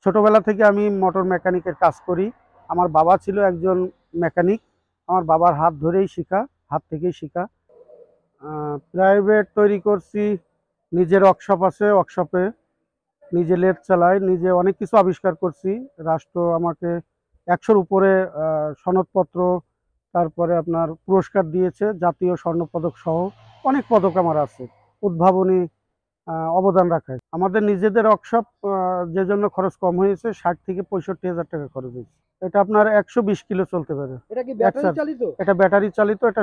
ছোটবেলা থেকে আমি মোটর মেকানিকের কাজ করি। আমার বাবা ছিল একজন মেকানিক। আমার বাবার হাত ধরেই শেখা, হাত থেকেই শেখা। প্রাইভেট তৈরি করছি, নিজের ওয়ার্কশপ আছে, ওয়ার্কশপে নিজে লেদ চালাই, নিজে অনেক কিছু আবিষ্কার করছি। রাষ্ট্র আমাকে ১০০-র উপরে সনদপত্র, তারপরে আপনার পুরস্কার দিয়েছে, জাতীয় স্বর্ণপদক সহ অনেক পদক আমার আছে। উদ্ভাবনী অবদান রাখায় আমাদের নিজেদের ওয়ার্কশপ, যে জন্য খরচ কম হয়েছে। ৬০ থেকে ৬৫,০০০ টাকা খরচ হয়েছে। এটা আপনার ১২০ কিলো চলতে পারে। এটা কি ব্যাটারি চালিত? এটা ব্যাটারি চালিত। এটা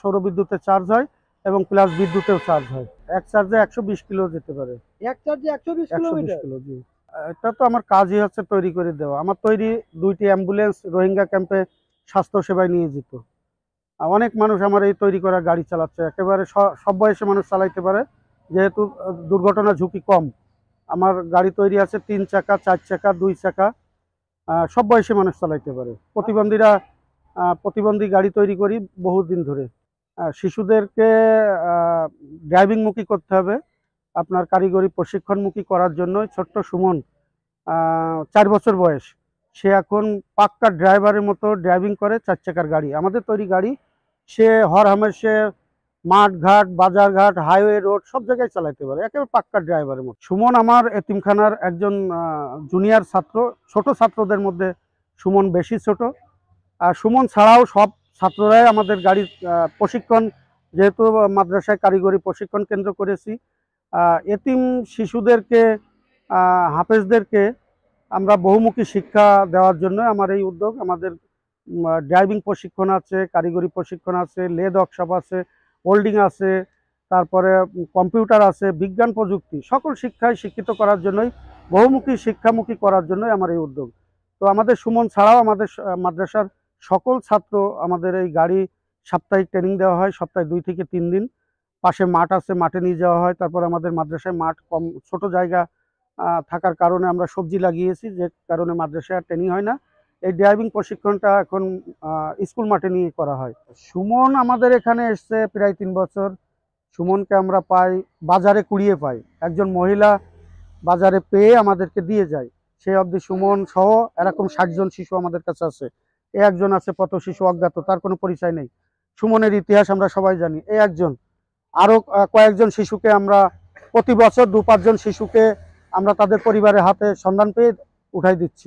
সৌর বিদ্যুতে চার্জ হয় এবং প্লাস বিদ্যুতেও চার্জ হয়। এক চার্জে ১২০ কিলো যেতে পারে। এক চার্জে ১২০ কিলোমিটার? কিলো, জি। এটা তো আমার কাজই হচ্ছে তৈরি করে দেওয়া। আমার তৈরি ২টি অ্যাম্বুলেন্স রোহিঙ্গা ক্যাম্পে স্বাস্থ্যসেবায় নিয়ে যেত। অনেক মানুষ আমার এই তৈরি করা গাড়ি চালাচ্ছে। একেবারে সব বয়সে মানুষ চালাইতে পারে, যেহেতু দুর্ঘটনা ঝুঁকি কম। আমার গাড়ি তৈরি আছে ৩ চাকা, ৪ চাকা, ২ চাকা, সব বয়সে মানুষ চালাইতে পারে। প্রতিবন্ধী গাড়ি তৈরি করি বহুদিন ধরে। শিশুদেরকে ড্রাইভিংমুখী করতে হবে। আপনার কারিগরি প্রশিক্ষণমুখী করার জন্য ছোট্ট সুমন, ৪ বছর বয়স, সে এখন পাক্কা ড্রাইভারের মতো ড্রাইভিং করে ৪ চাকার গাড়ি। আমাদের তৈরি গাড়ি সে হরহামেশে মাঠ ঘাট, বাজার ঘাট, হাইওয়ে রোড সব জায়গায় চালাতে পারে, একেবারে পাক্কা ড্রাইভারের মতো। সুমন আমার এতিমখানার একজন জুনিয়র ছাত্র। ছোট ছাত্রদের মধ্যে সুমন বেশি ছোট। আর সুমন ছাড়াও সব ছাত্ররাই আমাদের গাড়ির প্রশিক্ষণ, যেহেতু মাদ্রাসায় কারিগরি প্রশিক্ষণ কেন্দ্র করেছি, এতিম শিশুদেরকে, হাফেজদেরকে আমরা বহুমুখী শিক্ষা দেওয়ার জন্য আমার এই উদ্যোগ। আমাদের ড্রাইভিং প্রশিক্ষণ আছে, কারিগরি প্রশিক্ষণ আছে, লেদ ওয়ার্কশপ আছে, হোল্ডিং আছে, তারপরে কম্পিউটার আছে, বিজ্ঞান প্রযুক্তি সকল শিক্ষায় শিক্ষিত করার জন্যই, বহুমুখী শিক্ষামুখী করার জন্যই আমার এই উদ্যোগ। তো আমাদের সুমন ছাড়াও আমাদের মাদ্রাসার সকল ছাত্র, আমাদের এই গাড়ি সাপ্তাহিক ট্রেনিং দেওয়া হয়, সপ্তাহে ২ থেকে ৩ দিন। পাশে মাঠ আছে, মাঠে নিয়ে যাওয়া হয়। তারপর আমাদের মাদ্রাসায় মাঠ কম, ছোট জায়গা থাকার কারণে আমরা সবজি লাগিয়েছি, যে কারণে মাদ্রাসায় ট্রেনিং হয় না। এই ড্রাইভিং প্রশিক্ষণটা এখন স্কুল মাঠে নিয়ে করা হয়। সুমন আমাদের এখানে এসছে প্রায় ৩ বছর। সুমনকে আমরা পাই, বাজারে কুড়িয়ে পাই। একজন মহিলা বাজারে পেয়ে আমাদেরকে দিয়ে যায়। সেই অবধি সুমন সহ এরকম ৬০ জন শিশু আমাদের কাছে আছে। একজন আছে পথ শিশু অজ্ঞাত, তার কোনো পরিচয় নেই। সুমনের ইতিহাস আমরা সবাই জানি। একজন, আরও কয়েকজন শিশুকে আমরা প্রতি বছর ২-৫ জন শিশুকে আমরা তাদের পরিবারের হাতে সন্ধান পেয়ে উঠাই দিচ্ছি।